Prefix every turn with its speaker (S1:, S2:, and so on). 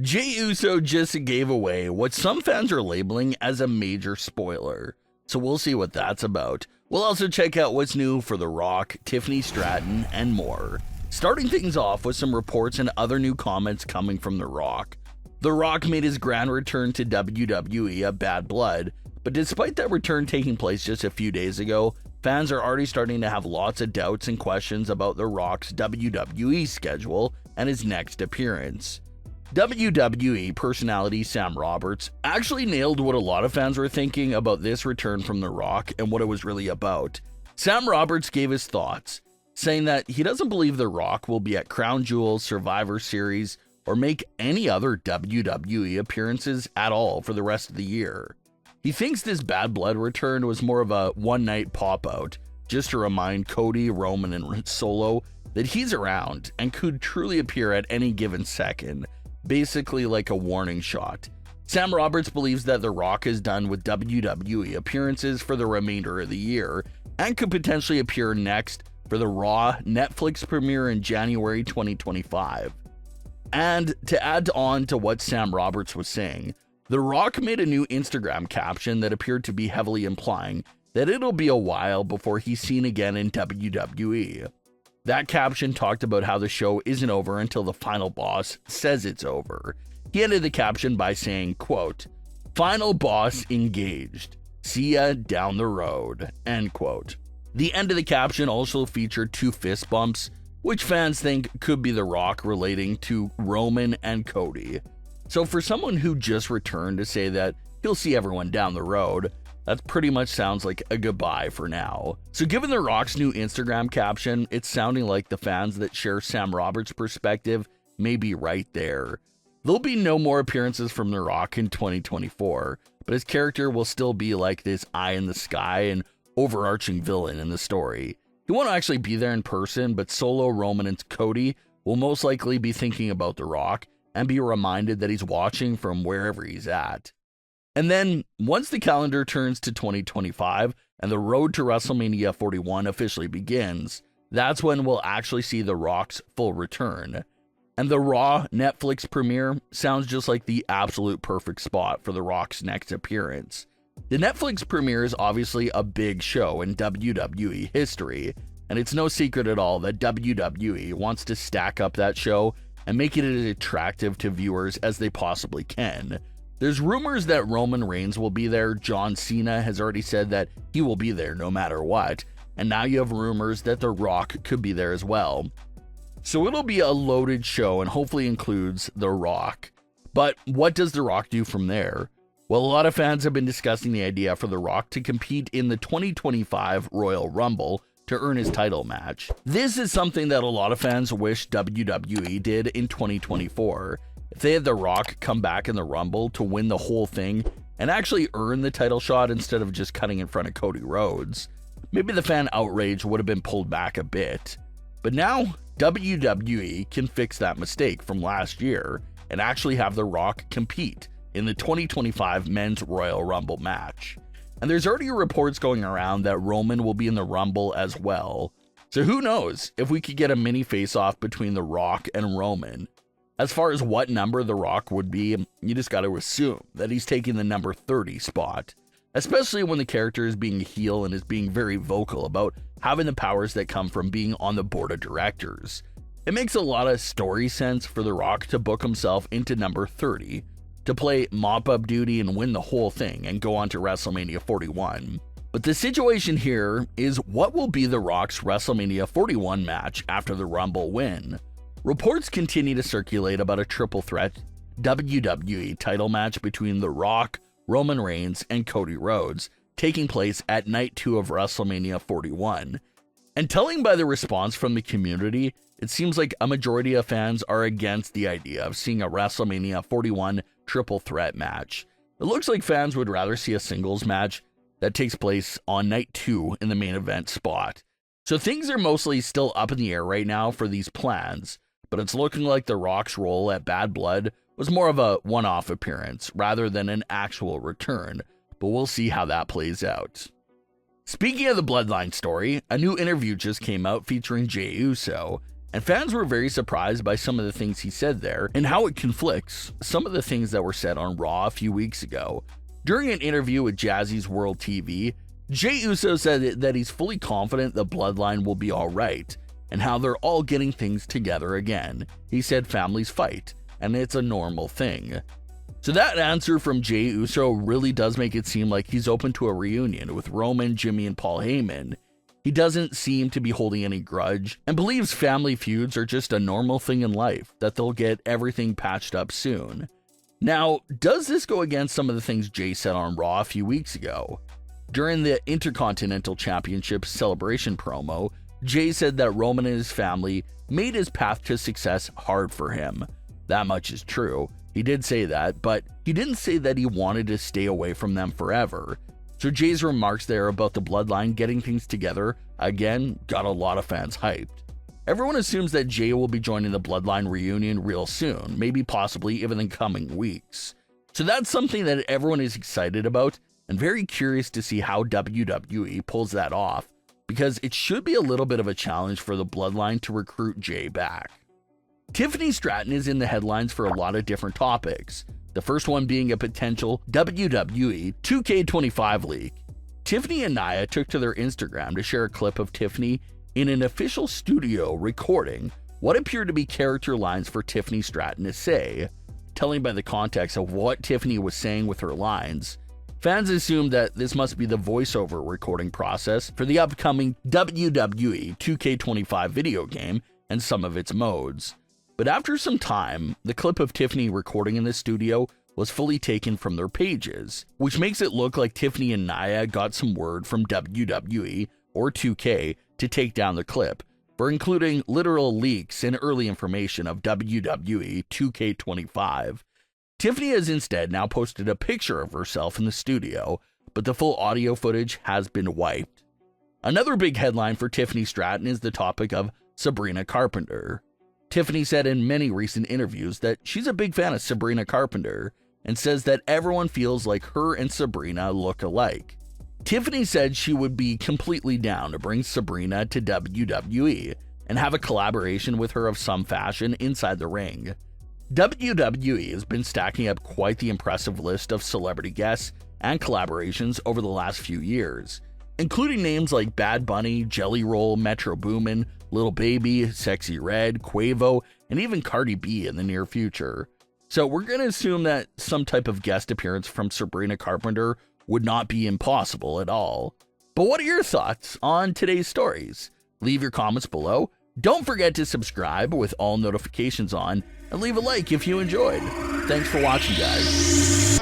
S1: Jey Uso just gave away what some fans are labeling as a major spoiler, so we'll see what that's about. We'll also check out what's new for The Rock, Tiffany Stratton, and more. Starting things off with some reports and other new comments coming from The Rock. The Rock made his grand return to WWE at Bad Blood, but despite that return taking place just a few days ago, fans are already starting to have lots of doubts and questions about The Rock's WWE schedule and his next appearance. WWE personality Sam Roberts actually nailed what a lot of fans were thinking about this return from The Rock and what it was really about. Sam Roberts gave his thoughts, saying that he doesn't believe The Rock will be at Crown Jewel, Survivor Series, or make any other WWE appearances at all for the rest of the year. He thinks this Bad Blood return was more of a one-night pop-out, just to remind Cody, Roman, and Solo that he's around and could truly appear at any given second, basically like a warning shot. Sam Roberts believes that The Rock is done with WWE appearances for the remainder of the year and could potentially appear next for the Raw Netflix premiere in January 2025. And to add on to what Sam Roberts was saying, The Rock made a new Instagram caption that appeared to be heavily implying that it'll be a while before he's seen again in WWE. That caption talked about how the show isn't over until the final boss says it's over. He ended the caption by saying, quote, "Final boss engaged. See ya down the road," end quote. The end of the caption also featured two fist bumps, which fans think could be The Rock relating to Roman and Cody. So for someone who just returned to say that he'll see everyone down the road, that pretty much sounds like a goodbye for now. So given The Rock's new Instagram caption, it's sounding like the fans that share Sam Roberts' perspective may be right there. There'll be no more appearances from The Rock in 2024, but his character will still be like this eye in the sky and overarching villain in the story. He won't actually be there in person, but Solo, Roman, and Cody will most likely be thinking about The Rock and be reminded that he's watching from wherever he's at. And then, once the calendar turns to 2025 and the road to WrestleMania 41 officially begins, that's when we'll actually see The Rock's full return. And the Raw Netflix premiere sounds just like the absolute perfect spot for The Rock's next appearance. The Netflix premiere is obviously a big show in WWE history, and it's no secret at all that WWE wants to stack up that show and make it as attractive to viewers as they possibly can. There's rumors that Roman Reigns will be there. John Cena has already said that he will be there no matter what. And now you have rumors that The Rock could be there as well. So it'll be a loaded show and hopefully includes The Rock. But what does The Rock do from there? Well, a lot of fans have been discussing the idea for The Rock to compete in the 2025 Royal Rumble to earn his title match. This is something that a lot of fans wish WWE did in 2024. If they had The Rock come back in the Rumble to win the whole thing and actually earn the title shot instead of just cutting in front of Cody Rhodes, maybe the fan outrage would have been pulled back a bit. But now, WWE can fix that mistake from last year and actually have The Rock compete in the 2025 Men's Royal Rumble match. And there's already reports going around that Roman will be in the Rumble as well. So who knows if we could get a mini face-off between The Rock and Roman. As far as what number The Rock would be, you just got to assume that he's taking the number 30 spot, especially when the character is being a heel and is being very vocal about having the powers that come from being on the board of directors. It makes a lot of story sense for The Rock to book himself into number 30, to play mop-up duty and win the whole thing and go on to WrestleMania 41. But the situation here is what will be The Rock's WrestleMania 41 match after the Rumble win? Reports continue to circulate about a triple threat WWE title match between The Rock, Roman Reigns, and Cody Rhodes, taking place at Night 2 of WrestleMania 41. And telling by the response from the community, it seems like a majority of fans are against the idea of seeing a WrestleMania 41 triple threat match. It looks like fans would rather see a singles match that takes place on Night 2 in the main event spot. So things are mostly still up in the air right now for these plans, but it's looking like The Rock's role at Bad Blood was more of a one-off appearance rather than an actual return, but we'll see how that plays out. Speaking of the Bloodline story, a new interview just came out featuring Jey Uso, and fans were very surprised by some of the things he said there and how it conflicts some of the things that were said on Raw a few weeks ago. During an interview with Jazzy's World TV, Jey Uso said that he's fully confident the Bloodline will be alright, and how they're all getting things together again. He said families fight, and it's a normal thing. So that answer from Jey Uso really does make it seem like he's open to a reunion with Roman, Jimmy, and Paul Heyman. He doesn't seem to be holding any grudge, and believes family feuds are just a normal thing in life, that they'll get everything patched up soon. Now, does this go against some of the things Jey said on Raw a few weeks ago? During the Intercontinental Championship celebration promo, Jey said that Roman and his family made his path to success hard for him. That much is true. He did say that, but he didn't say that he wanted to stay away from them forever. So Jey's remarks there about the Bloodline getting things together, again, got a lot of fans hyped. Everyone assumes that Jey will be joining the Bloodline reunion real soon, maybe possibly even in coming weeks. So that's something that everyone is excited about, and very curious to see how WWE pulls that off, because it should be a little bit of a challenge for the Bloodline to recruit Jey back. Tiffany Stratton is in the headlines for a lot of different topics, the first one being a potential WWE 2K25 leak. Tiffany and Nia took to their Instagram to share a clip of Tiffany in an official studio recording what appeared to be character lines for Tiffany Stratton to say. Telling by the context of what Tiffany was saying with her lines, fans assumed that this must be the voiceover recording process for the upcoming WWE 2K25 video game and some of its modes. But after some time, the clip of Tiffany recording in the studio was fully taken from their pages, which makes it look like Tiffany and Nia got some word from WWE or 2K to take down the clip for including literal leaks and early information of WWE 2K25. Tiffany has instead now posted a picture of herself in the studio, but the full audio footage has been wiped. Another big headline for Tiffany Stratton is the topic of Sabrina Carpenter. Tiffany said in many recent interviews that she's a big fan of Sabrina Carpenter and says that everyone feels like her and Sabrina look alike. Tiffany said she would be completely down to bring Sabrina to WWE and have a collaboration with her of some fashion inside the ring. WWE has been stacking up quite the impressive list of celebrity guests and collaborations over the last few years, including names like Bad Bunny, Jelly Roll, Metro Boomin, Lil Baby, Sexy Red, Quavo, and even Cardi B in the near future. So we're going to assume that some type of guest appearance from Sabrina Carpenter would not be impossible at all. But what are your thoughts on today's stories? Leave your comments below. Don't forget to subscribe with all notifications on, and leave a like if you enjoyed. Thanks for watching, guys.